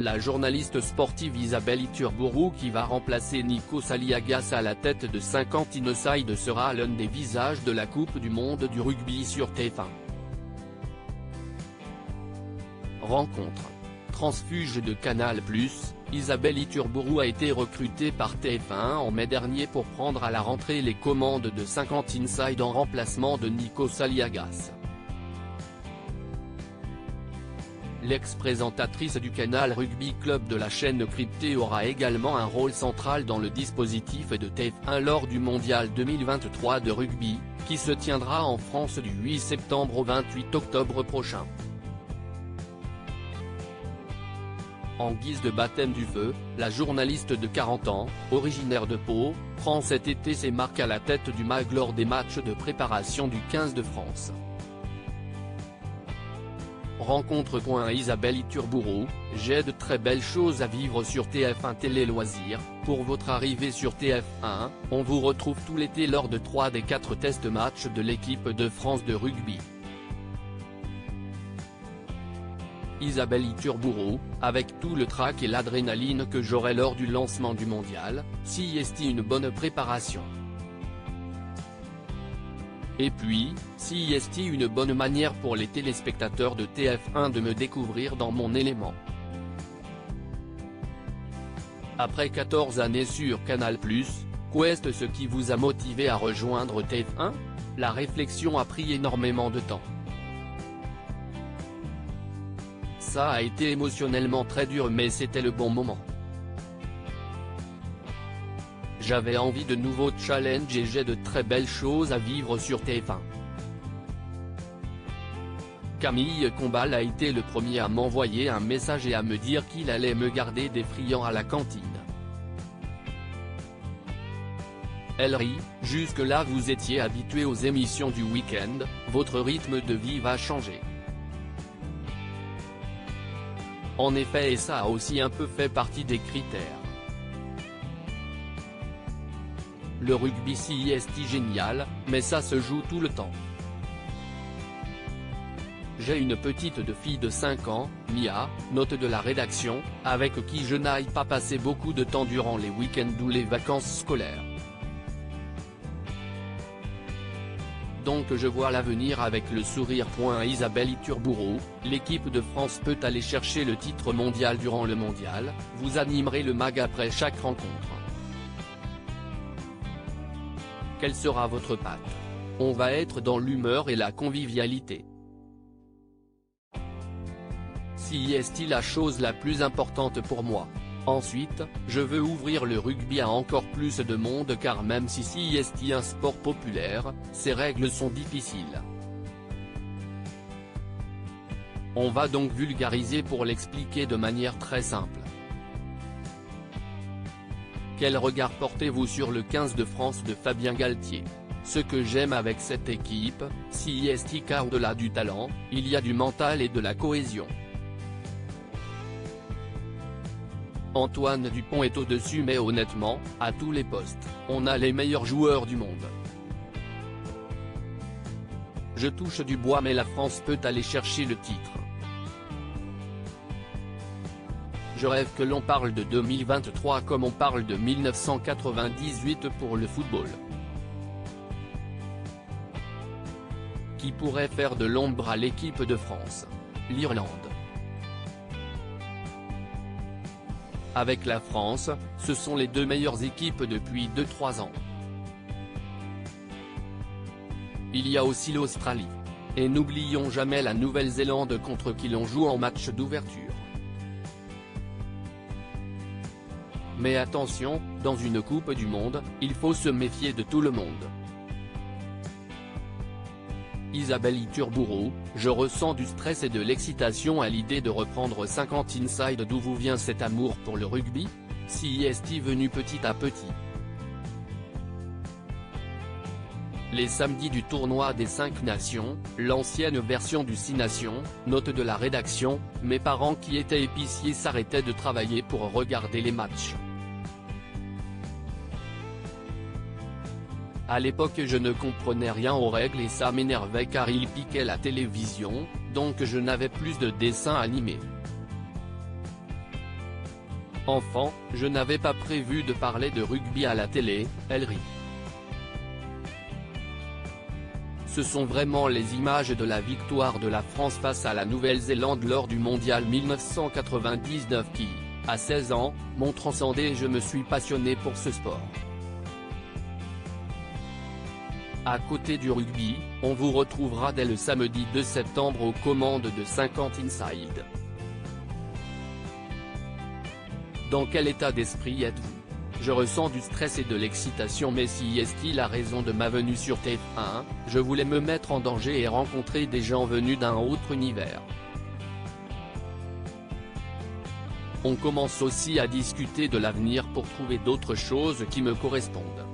La journaliste sportive Isabelle Iturburu qui va remplacer Nico Saliagas à la tête de 50 Inside sera l'un des visages de la Coupe du monde du rugby sur TF1. Rencontre. Transfuge de Canal+, Isabelle Iturburu a été recrutée par TF1 en mai dernier pour prendre à la rentrée les commandes de 50 Inside en remplacement de Nico Saliagas. L'ex-présentatrice du Canal Rugby Club de la chaîne cryptée aura également un rôle central dans le dispositif de TF1 lors du Mondial 2023 de rugby, qui se tiendra en France du 8 septembre au 28 octobre prochain. En guise de baptême du feu, la journaliste de 40 ans, originaire de Pau, prend cet été ses marques à la tête du MAG lors des matchs de préparation du 15 de France. Rencontre. Isabelle Iturburu, j'ai de très belles choses à vivre sur TF1 Télé Loisirs. Pour votre arrivée sur TF1, on vous retrouve tout l'été lors de 3 des 4 test matchs de l'équipe de France de rugby. Isabelle Iturburu, avec tout le trac et l'adrénaline que j'aurai lors du lancement du mondial, si est une bonne préparation. Et puis, si est une bonne manière pour les téléspectateurs de TF1 de me découvrir dans mon élément. Après 14 années sur Canal+, qu'est-ce ce qui vous a motivé à rejoindre TF1 ? La réflexion a pris énormément de temps. Ça a été émotionnellement très dur mais c'était le bon moment. J'avais envie de nouveaux challenges et j'ai de très belles choses à vivre sur TF1. Camille Combal a été le premier à m'envoyer un message et à me dire qu'il allait me garder des friands à la cantine. Elle rit, jusque-là vous étiez habitué aux émissions du week-end, votre rythme de vie va changer. En effet et ça a aussi un peu fait partie des critères. Le rugby si est génial, mais ça se joue tout le temps. J'ai une petite fille de 5 ans, Mia, note de la rédaction, avec qui je n'aille pas passer beaucoup de temps durant les week-ends ou les vacances scolaires. Donc je vois l'avenir avec le sourire. Isabelle Iturburu, l'équipe de France peut aller chercher le titre mondial durant le mondial, vous animerez le MAG après chaque rencontre. Quelle sera votre patte ? On va être dans l'humeur et la convivialité. Si est la chose la plus importante pour moi. Ensuite, je veux ouvrir le rugby à encore plus de monde car même si est un sport populaire, ses règles sont difficiles. On va donc vulgariser pour l'expliquer de manière très simple. Quel regard portez-vous sur le 15 de France de Fabien Galtier ? Ce que j'aime avec cette équipe, si est car au-delà du talent, il y a du mental et de la cohésion. Antoine Dupont est au-dessus mais honnêtement, à tous les postes, on a les meilleurs joueurs du monde. Je touche du bois mais la France peut aller chercher le titre. Je rêve que l'on parle de 2023 comme on parle de 1998 pour le football. Qui pourrait faire de l'ombre à l'équipe de France ? L'Irlande. Avec la France, ce sont les deux meilleures équipes depuis 2-3 ans. Il y a aussi l'Australie. Et n'oublions jamais la Nouvelle-Zélande contre qui l'on joue en match d'ouverture. Mais attention, dans une Coupe du Monde, il faut se méfier de tout le monde. Isabelle Iturburu, je ressens du stress et de l'excitation à l'idée de reprendre 50 Inside. D'où vous vient cet amour pour le rugby ? Si est venu petit à petit. Les samedis du tournoi des 5 nations, l'ancienne version du 6 nations, note de la rédaction, mes parents qui étaient épiciers s'arrêtaient de travailler pour regarder les matchs. À l'époque je ne comprenais rien aux règles et ça m'énervait car ils piquaient la télévision, donc je n'avais plus de dessins animés. Enfant, je n'avais pas prévu de parler de rugby à la télé, elle rit. Ce sont vraiment les images de la victoire de la France face à la Nouvelle-Zélande lors du mondial 1999 qui, à 16 ans, m'ont transcendé et je me suis passionné pour ce sport. À côté du rugby, on vous retrouvera dès le samedi 2 septembre aux commandes de 50 Inside. Dans quel état d'esprit êtes-vous? Je ressens du stress et de l'excitation, mais si est-il la raison de ma venue sur TF1, je voulais me mettre en danger et rencontrer des gens venus d'un autre univers. On commence aussi à discuter de l'avenir pour trouver d'autres choses qui me correspondent.